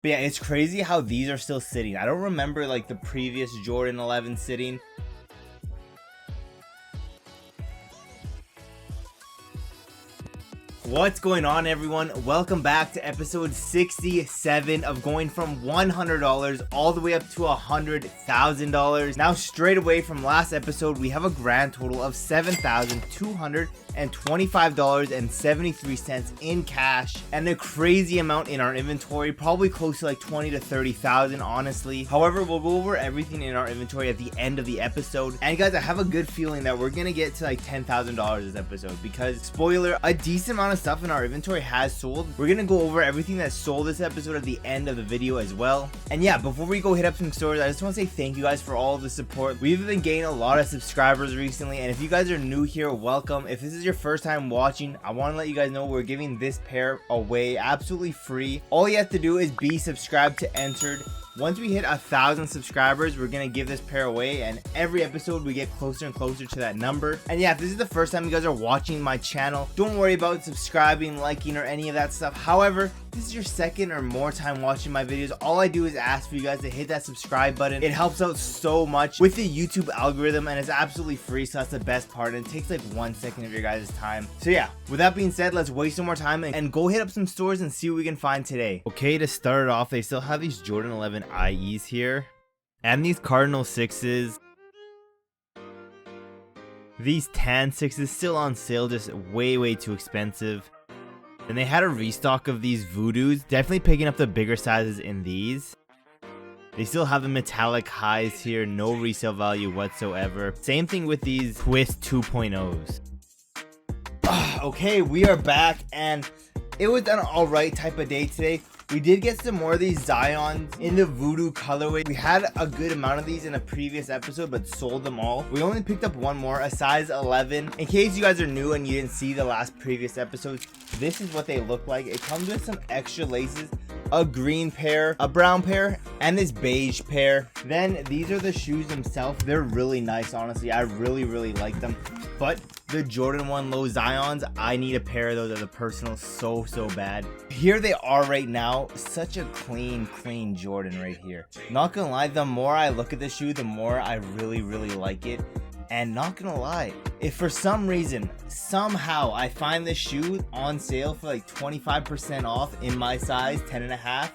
But yeah, it's crazy how these are still sitting. I don't remember like the previous Jordan 11 sitting. What's going on, everyone? Welcome back to episode 67 of going from $100 all the way up to $100,000. Now, straight away from last episode, we have a grand total of $7,225.73 in cash and a crazy amount in our inventory, probably close to like 20 to 30,000, honestly. However, we'll go over everything in our inventory at the end of the episode. And guys, I have a good feeling that we're gonna get to like $10,000 this episode because, spoiler, a decent amount of stuff in our inventory has sold. We're gonna go over everything that sold this episode at the end of the video as well. And yeah, before we go hit up some stores, I just want to say thank you guys for all the support. We've been gaining a lot of subscribers recently, and if you guys are new here, welcome. If this is your first time watching, I want to let you guys know we're giving this pair away absolutely free. All you have to do is be subscribed to entered. Once we hit 1,000 subscribers, we're gonna give this pair away, and every episode we get closer and closer to that number. And yeah, if this is the first time you guys are watching my channel, don't worry about subscribing, liking, or any of that stuff. However, this is your second or more time watching my videos, all I do is ask for you guys to hit that subscribe button. It helps out so much with the YouTube algorithm, and it's absolutely free, so that's the best part, and it takes like 1 second of your guys' time. So yeah, with that being said, let's waste no more time and go hit up some stores and see what we can find today. Okay, to start it off, they still have these Jordan 11 IEs here and these Cardinal 6s. These tan 6s still on sale, just way too expensive. And they had a restock of these Voodoos, definitely picking up the bigger sizes in these. They still have the metallic highs here, no resale value whatsoever. Same thing with these Twist 2.0s. Okay, we are back, and it was an alright type of day today. We did get some more of these Zions in the Voodoo colorway. We had a good amount of these in a previous episode, but sold them all. We only picked up one more, a size 11. In case you guys are new and you didn't see the last previous episodes, this is what they look like. It comes with some extra laces, a green pair, a brown pair, and this beige pair. Then these are the shoes themselves. They're really nice, honestly. I really like them. But the Jordan 1 Low Zions, I need a pair of those as a personal so bad. Here they are right now. Such a clean Jordan right here. Not gonna lie, the more I look at the shoe, the more I really like it. And not gonna lie, if for some reason, somehow I find this shoe on sale for like 25% off in my size, 10.5,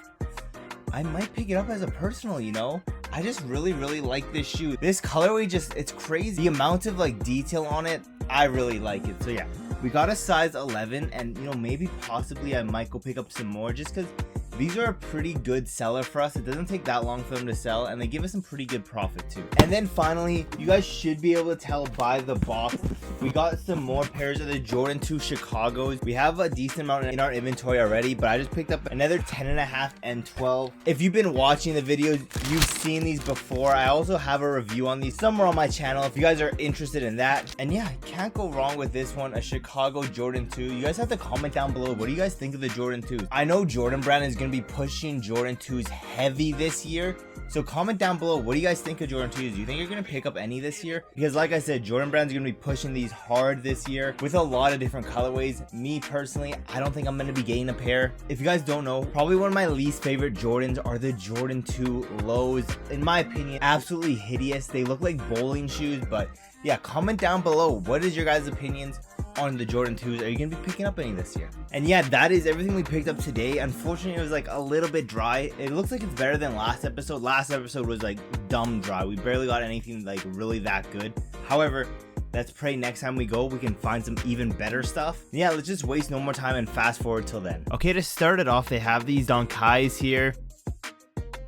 I might pick it up as a personal, you know? I just really like this shoe. This colorway it's crazy. The amount of like detail on it, I really like it. So yeah, we got a size 11, and you know, maybe possibly I might go pick up some more just because these are a pretty good seller for us. It doesn't take that long for them to sell, and they give us some pretty good profit too. And then finally, you guys should be able to tell by the box, we got some more pairs of the Jordan 2 Chicagos. We have a decent amount in our inventory already, but I just picked up another 10.5 and 12. If you've been watching the videos, you've seen these before. I also have a review on these somewhere on my channel if you guys are interested in that. And yeah, can't go wrong with this one, a Chicago Jordan 2. You guys have to comment down below, what do you guys think of the Jordan 2s? I know Jordan Brand is going to be pushing Jordan 2s heavy this year, so comment down below, what do you guys think of Jordan 2s? Do you think you're gonna pick up any this year? Because like I said, Jordan Brand's gonna be pushing these hard this year with a lot of different colorways. Me personally, I don't think I'm gonna be getting a pair. If you guys don't know, probably one of my least favorite Jordans are the Jordan 2 Lows. In my opinion, absolutely hideous. They look like bowling shoes. But yeah, comment down below, what is your guys' opinions on the Jordan 2s? Are you gonna be picking up any this year? And yeah, that is everything we picked up today. Unfortunately, it was like a little bit dry. It looks like it's better than last episode. Last episode was like dumb dry. We barely got anything like really that good. However, let's pray next time we go we can find some even better stuff. Yeah, let's just waste no more time and fast forward till then. Okay, to start it off, they have these Donkais here,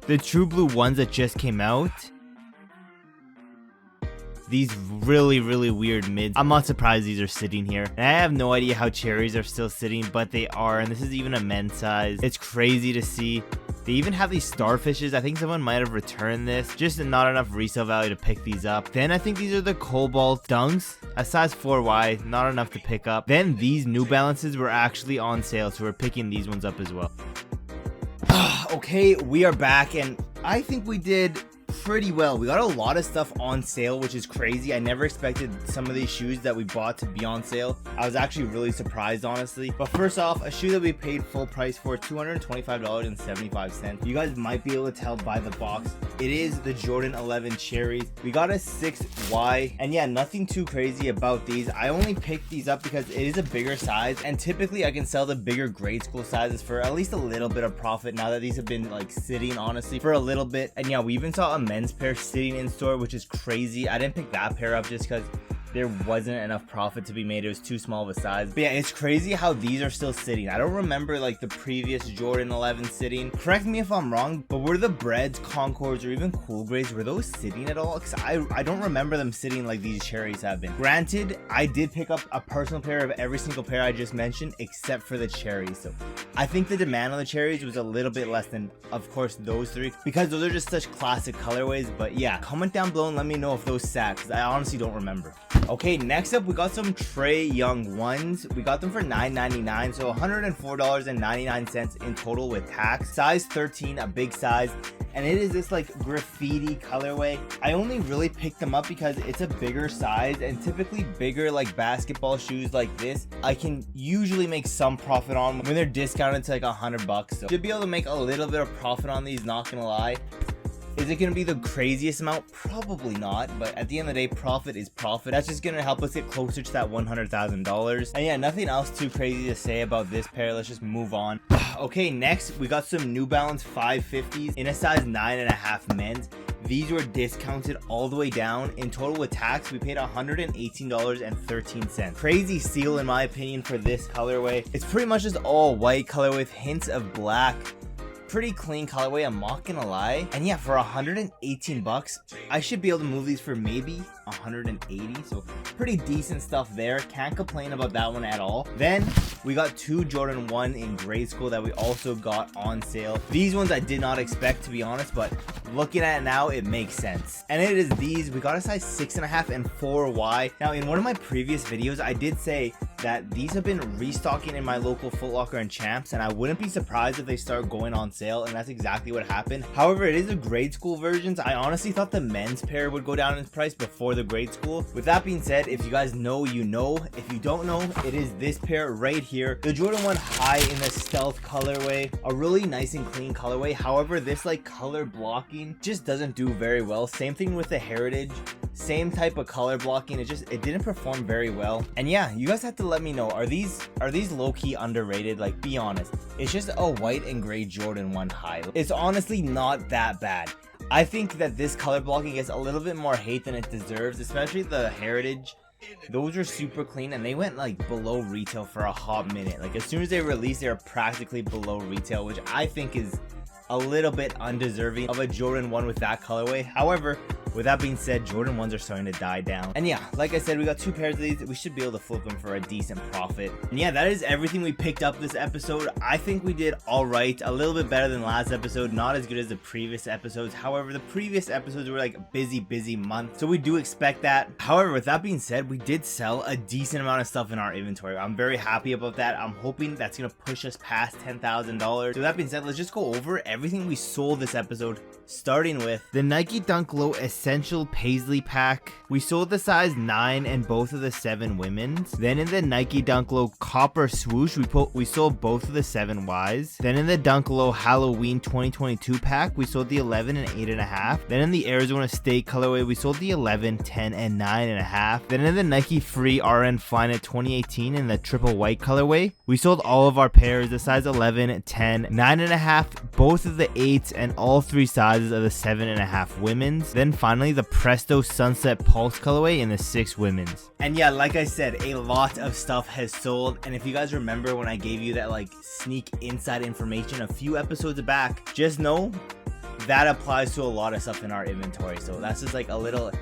the True Blue ones that just came out. These really weird mids. I'm not surprised these are sitting here. And I have no idea how Cherries are still sitting, but they are. And this is even a men's size. It's crazy to see. They even have these starfishes. I think someone might have returned this. Just not enough resale value to pick these up. Then I think these are the Cobalt Dunks. A size 4Y. Not enough to pick up. Then these New Balances were actually on sale, so we're picking these ones up as well. Okay, we are back, and I think we did pretty well. We got a lot of stuff on sale, which is crazy. I never expected some of these shoes that we bought to be on sale. I was actually really surprised, honestly. But first off, a shoe that we paid full price for, $225.75. You guys might be able to tell by the box. It is the Jordan 11 Cherries. We got a 6Y, and yeah, nothing too crazy about these. I only picked these up because it is a bigger size, and typically I can sell the bigger grade school sizes for at least a little bit of profit now that these have been like sitting honestly for a little bit. And yeah, we even saw a men's pair sitting in store, which is crazy. I didn't pick that pair up just because there wasn't enough profit to be made. It was too small of a size. But yeah, it's crazy how these are still sitting. I don't remember like the previous Jordan 11 sitting. Correct me if I'm wrong, but were the Breads, Concords, or even Cool Grades, were those sitting at all? Because I don't remember them sitting like these Cherries have been. Granted, I did pick up a personal pair of every single pair I just mentioned except for the Cherries. So I think the demand on the Cherries was a little bit less than, of course, those three, because those are just such classic colorways. But yeah, comment down below and let me know if those sat, because I honestly don't remember. Okay, next up we got some Trae Young ones. We got them for $9.99, so $104.99 in total with tax. Size 13, a big size, and it is this like graffiti colorway. I only really picked them up because it's a bigger size, and typically bigger like basketball shoes like this I can usually make some profit on when they're discounted to like $100. So should be able to make a little bit of profit on these, not gonna lie. Is it going to be the craziest amount? Probably not, but at the end of the day, profit is profit. That's just going to help us get closer to that $100,000. And yeah, nothing else too crazy to say about this pair. Let's just move on. Okay, next, we got some New Balance 550s in a size 9.5 men's. These were discounted all the way down. In total with tax, we paid $118.13. Crazy steal in my opinion for this colorway. It's pretty much just all white color with hints of black. Pretty clean colorway, I'm not gonna lie. And yeah, for $118, I should be able to move these for maybe 180, so pretty decent stuff there. Can't complain about that one at all. Then we got two Jordan 1 in grade school that we also got on sale. These ones I did not expect, to be honest, but looking at it now, it makes sense. And it is these. We got a size 6.5 and 4Y. Now, in one of my previous videos, I did say that these have been restocking in my local Foot Locker and Champs, and I wouldn't be surprised if they start going on sale, and that's exactly what happened. However, it is a grade school versions. I honestly thought the men's pair would go down in price before the grade school. With that being said, if you guys know, you know. If you don't know, it is this pair right here, the Jordan 1 High in the stealth colorway. A really nice and clean colorway. However, this like color blocking just doesn't do very well. Same thing with the Heritage, same type of color blocking. It didn't perform very well. And yeah, you guys have to let me know, are these low-key underrated? Like, be honest. It's just a white and gray Jordan 1 High. It's honestly not that bad. I think that this color blocking gets a little bit more hate than it deserves, especially the Heritage. Those are super clean, and they went like below retail for a hot minute. Like, as soon as they released, they were practically below retail, which I think is a little bit undeserving of a Jordan 1 with that colorway. However, with that being said, Jordan 1s are starting to die down. And yeah, like I said, we got two pairs of these. We should be able to flip them for a decent profit. And yeah, that is everything we picked up this episode. I think we did all right. A little bit better than last episode. Not as good as the previous episodes. However, the previous episodes were like a busy month, so we do expect that. However, with that being said, we did sell a decent amount of stuff in our inventory. I'm very happy about that. I'm hoping that's going to push us past $10,000. So with that being said, let's just go over everything we sold this episode, starting with the Nike Dunk Low Essential Paisley Pack. We sold the size 9 and both of the 7 women's. Then in the Nike Dunk Low Copper Swoosh, we sold both of the 7Ys. Then in the Dunk Low Halloween 2022 pack, we sold the 11 and 8.5. Then in the Arizona State colorway, we sold the 11, 10, and 9.5. Then in the Nike Free RN Flyknit 2018 in the triple white colorway, we sold all of our pairs, the size 11, 10, 9.5, both of the 8s, and all 3 sizes of the 7.5 women's. Then finally the Presto Sunset Pulse colorway in the 6 women's. And yeah, like I said, a lot of stuff has sold. And if you guys remember when I gave you that like sneak inside information a few episodes back, just know that applies to a lot of stuff in our inventory. So that's just like a little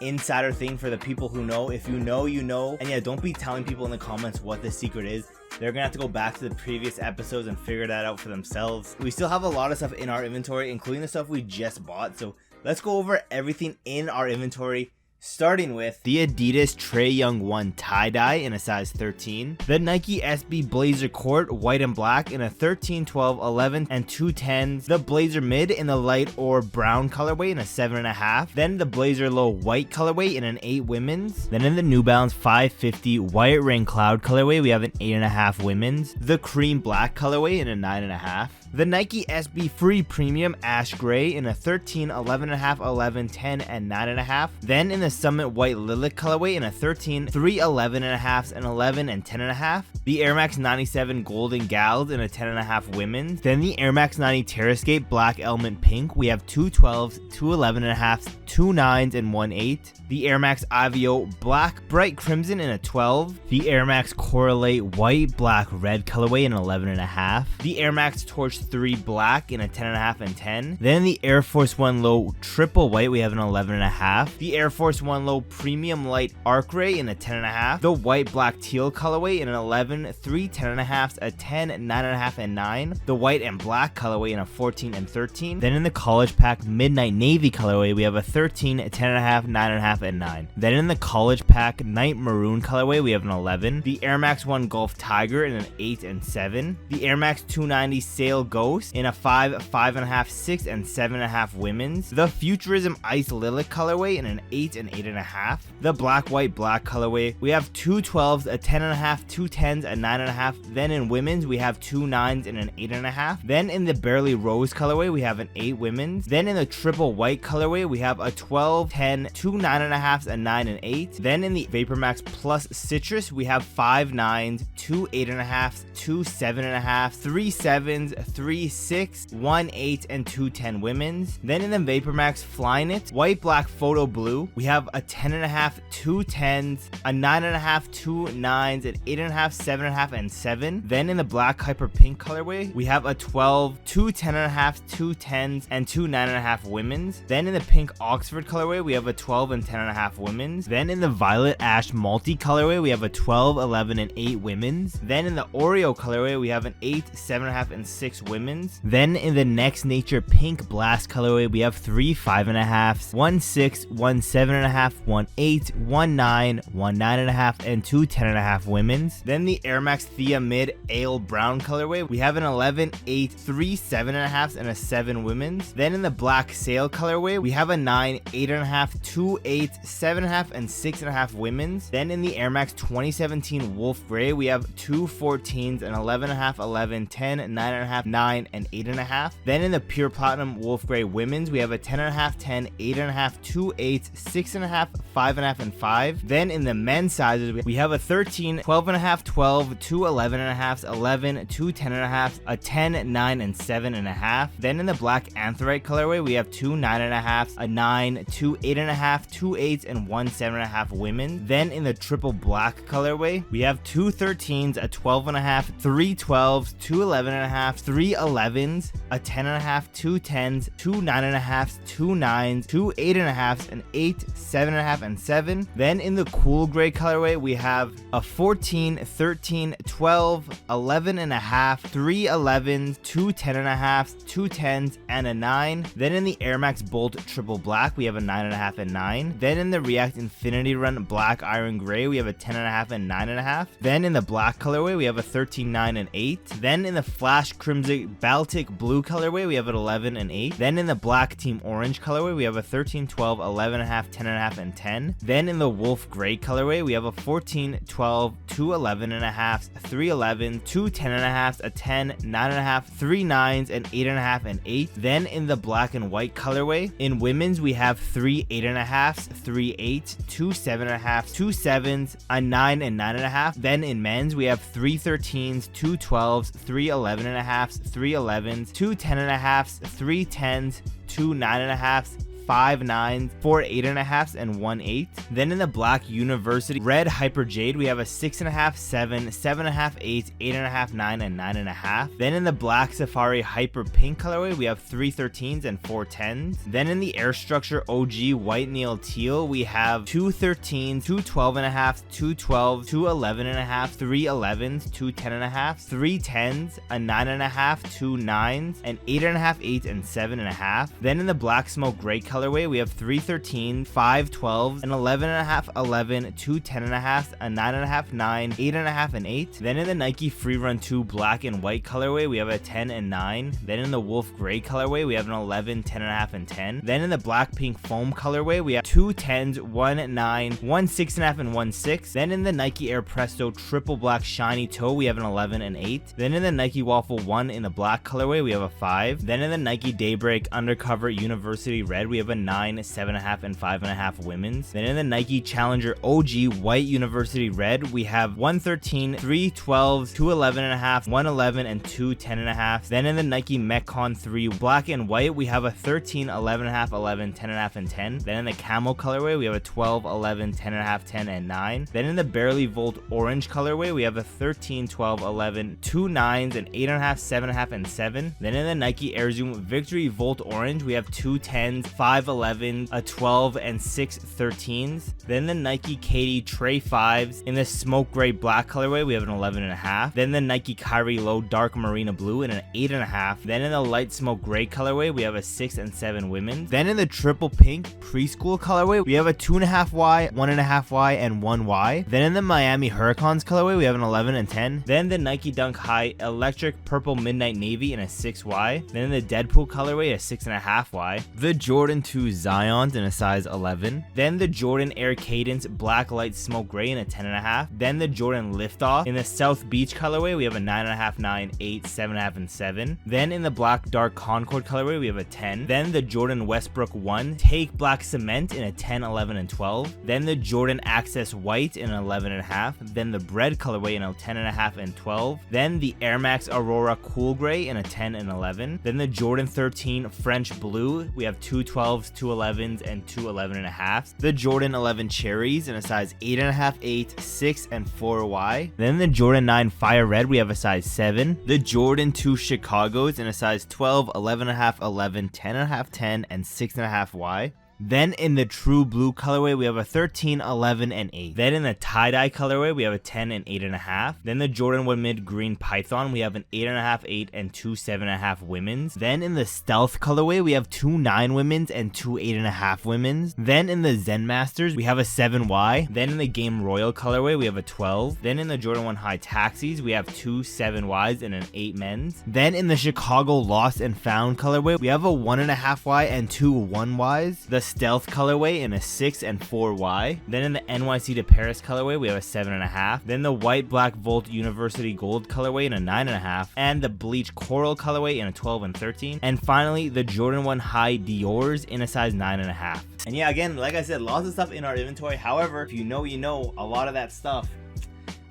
insider thing for the people who know. If you know, you know. And yeah, don't be telling people in the comments what the secret is. They're gonna have to go back to the previous episodes and figure that out for themselves. We still have a lot of stuff in our inventory, including the stuff we just bought. So let's go over everything in our inventory, Starting with the Adidas Trae Young 1 tie-dye in a size 13, the Nike SB Blazer Court white and black in a 13, 12, 11, and 2 10s, the Blazer Mid in the light or brown colorway in a 7.5, then the Blazer Low white colorway in an 8 women's, then in the New Balance 550 White Rain Cloud colorway we have an 8.5 women's, the Cream Black colorway in a 9.5, the Nike SB Free Premium Ash Gray in a 13, 11.5, 11, 10, and 9.5, then in the Summit White Lilac colorway in a 13, 3, 11.5, and 11, and 10.5, the Air Max 97 Golden Gals in a 10.5 women's, then the Air Max 90 Terrascape Black Element Pink, we have 2 12s, 2 11.5s, 2 9s, and 1 8, the Air Max Avio Black Bright Crimson in a 12, the Air Max Correlate White Black Red colorway in 11.5, the Air Max Torch 3 Black in a 10.5 and 10, then the Air Force 1 Low Triple White we have an 11.5, the Air Force 1 Low Premium Light Arc Ray in a 10.5, the White Black Teal colorway in an 11, 3 10.5s, a 10, 9.5, and 9, the White and Black colorway in a 14 and 13, then in the College Pack Midnight Navy colorway we have a 13, 10.5, 9.5, and 9, then in the College Pack Night Maroon colorway we have an 11, the Air Max 1 Golf Tiger in an 8 and 7, the Air Max 290 Sail Ghost in a 5, 5.5, 6, and 7.5 women's, the Futurism Ice Lilac colorway in an 8 and 8.5, the Black White Black colorway we have 2 12s, a 10.5, 2 10s, a 9.5, then in women's we have 2 9s and an 8.5, then in the Barely Rose colorway we have an 8 women's, then in the Triple White colorway we have a 12, 10, 2 9.5s, a 9 and 8, then in the Vapor Max Plus Citrus we have 5 9s, 2 8.5s, 2 7.5, 3 7s, 3 6, 1 8, and 2 10 women's, then in the Vapor Max Flyknit White Black Photo Blue we have a 10.5, 2 10s, a 9.5, 2 9s, an 8.5, 7.5, and 7, then in the Black Hyper Pink colorway we have a 12, 2 10.5, 2 10s, and 2 9.5 women's, then in the Pink Oxford colorway we have a 12 and 10.5 women's, then in the Violet Ash Multi colorway we have a 12, 11, and 8 women's, then in the Oreo colorway we have an 8, 7.5, and 6 women's, then in the Next Nature Pink Blast colorway we have 3 5.5s, 1 6, 1 7.5, 1 8, 1 9, 1 9.5, and 2 10.5 women's, then the Air Max Thea Mid Ale Brown colorway we have an 11, 8, 3 7.5s, and a 7 women's, then in the Black Sail colorway we have a 9, 8.5, 2 8, 7.5, and 6.5 women's, then in the Air Max 2017 Wolf Gray we have 2 14s, an 11.5, 11, 10, 9.5, 9, and 8.5, then in the Pure Platinum Wolf Gray women's we have a 10.5, 10, 8.5, 2 8, 6.5, 5.5, and 5, then in the men's sizes we have a 13, 12.5, 12, 2 11.5s, 11, 2 10.5s, a 10, 9, and 7.5, then in the Black Anthrite colorway we have 2 9.5s, a 9, 2 8.5, 2 8s, and 1 7.5 women, then in the Triple Black colorway we have 2 13s, a 12.5, 3 12s, 2 11.5, 3 11s, a 10.5, 2 10s, 2 9.5s, 2 9s, 2 8.5s, an 8, 7.5, and 7, then in the Cool Gray colorway we have a 14, 13, 12, 11.5, 3 11s, 2 10.5s, 2 10s, and a 9, then in the Air Max Bolt Triple Black we have a 9.5 and 9, then in the React Infinity Run Black Iron Gray we have a 10.5 and 9.5, then in the Black colorway we have a 13, 9, and 8, then in the Flash Crimson Baltic Blue colorway we have an 11 and 8, then in the Black Team Orange colorway we have a 13, 12, 11.5, 10.5, and 10, then in the Wolf Gray colorway we have a 14, 12, 2 11.5, 3 11, 2 10.5, a 10, 9.5, 3 9s, and 8.5, and 8, then in the Black and White colorway in women's we have 3 8.5, 3 8, 2 7.5, 2 7s, a 9 and 9.5, then in men's we have 3 13s, 2 12s, 3 11.5, 3 11s, 2 10.5, 3 10s, 2 9.5, 5 9s, 4 8.5s, and 1 8. Then in the Black University Red Hyper Jade we have a 6.5, 7, 7.5, 8, 8.5, 9, and 9.5. Then in the Black Safari Hyper Pink colorway we have 3 13s and 4 10s. Then in the Air Structure OG White Neil Teal we have 2 13s, 2 12.5, 2 12s, 2 11.5, 3 11s, 2 10.5, 3 10s, a 9.5, 2 9s, and 8.5, 8, and 7.5. Then in the Black Smoke Gray colorway colorway, we have 3 13s, 5 12s, an 11.5 11, 2 10.5s, a 9.5 9, 8.5 and 8. Then in the Nike Free Run 2 black and white colorway, we have a 10 and 9. Then in the Wolf Gray colorway, we have an 11, 10.5 and 10. Then in the black pink foam colorway, we have 2 10s, 1 9, 1 6.5 and 1 6. Then in the Nike Air Presto triple black shiny toe, we have an 11 and 8. Then in the Nike Waffle 1 in the black colorway, we have a 5. Then in the Nike Daybreak Undercover University Red, we have a 9, 7.5 and 5.5 women's. Then in the Nike Challenger OG White University Red, we have 1 13, 3 12s, 2 11.5, 1 11 and 2 10.5. Then in the Nike Metcon 3 black and white, we have a 13, 11.5, 11, 10.5 and 10. Then in the Camel colorway, we have a 12, 11, 10.5, 10 and 9. Then in the Barely Volt Orange colorway, we have a 13, 12, 11, 2 9s, and 8.5, 7.5 and 7. Then in the Nike Air Zoom Victory Volt Orange, we have 2 10s, 5 11s, a 12 and 6 13s. Then the Nike Katy Trey 5s in the Smoke Gray Black colorway, we have an 11.5. Then the Nike Kyrie Low Dark Marina Blue in an 8.5. Then in the Light Smoke Gray colorway, we have a 6 and 7 women's. Then in the Triple Pink Preschool colorway, we have a 2.5Y, 1.5Y, and 1Y. Then in the Miami Hurricanes colorway, we have an 11 and 10. Then the Nike Dunk High Electric Purple Midnight Navy in a 6Y. Then in the Deadpool colorway, a 6.5Y. The Jordan 2 Zions in a size 11. Then the Jordan Air Cadence Black Light Smoke Gray in a 10.5. Then the Jordan Liftoff in the South Beach colorway, we have a 9.5, 9, 8, 7.5, and 7. Then in the Black Dark Concord colorway, we have a 10. Then the Jordan Westbrook 1 Take Black Cement in a 10, 11, and 12. Then the Jordan Access White in an 11.5. Then the Bread colorway in a 10.5 and 12. Then the Air Max Aurora Cool Gray in a 10 and 11. Then the Jordan 13 French Blue, we have 2 12s, 2 11s, and 2 11.5s. The Jordan 11 Cherries in a size 8.5, 8, 6, and 4Y. Then the Jordan 9 Fire Red, we have a size 7. The Jordan 2 Chicagos in a size 12, 11.5, 11, 10.5, 10, and 6.5Y. Then in the True Blue colorway, we have a 13, 11, and 8. Then in the Tie-Dye colorway, we have a 10 and 8.5. Then the Jordan 1 Mid Green Python, we have an 8.5, 8, and 2 7.5 women's. Then in the Stealth colorway, we have 2 9 women's and 2 8.5 women's. Then in the Zen Masters, we have a 7Y. Then in the Game Royal colorway, we have a 12. Then in the Jordan 1 High Taxis, we have 2 7Ys and an 8 men's. Then in the Chicago Lost and Found colorway, we have a 1.5Y and 2 1Ys. The Stealth colorway in a 6 and 4Y. Then in the NYC to Paris colorway, we have a 7.5. Then the White Black Volt University Gold colorway in a 9.5. And the Bleach Coral colorway in a 12 and 13. And finally, the Jordan 1 High Dior's in a size 9.5. And yeah, again, like I said, lots of stuff in our inventory. However, if you know, you know, a lot of that stuff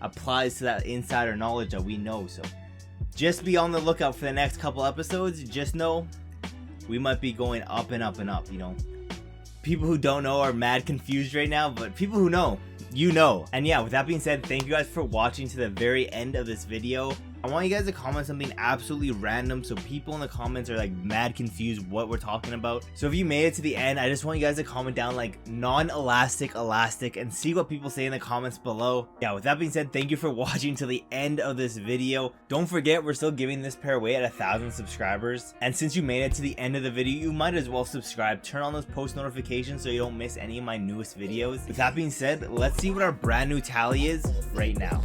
applies to that insider knowledge that we know. So just be on the lookout for the next couple episodes. Just know we might be going up and up and up, you know. People who don't know are mad confused right now, but people who know, you know. And yeah, with that being said, thank you guys for watching to the very end of this video. I want you guys to comment something absolutely random so people in the comments are like mad confused what we're talking about. So if you made it to the end, I just want you guys to comment down like non-elastic, elastic, and see what people say in the comments below. Yeah, with that being said, thank you for watching to the end of this video. Don't forget, we're still giving this pair away at 1,000 subscribers. And since you made it to the end of the video, you might as well subscribe. Turn on those post notifications so you don't miss any of my newest videos. With that being said, let's see what our brand new tally is right now.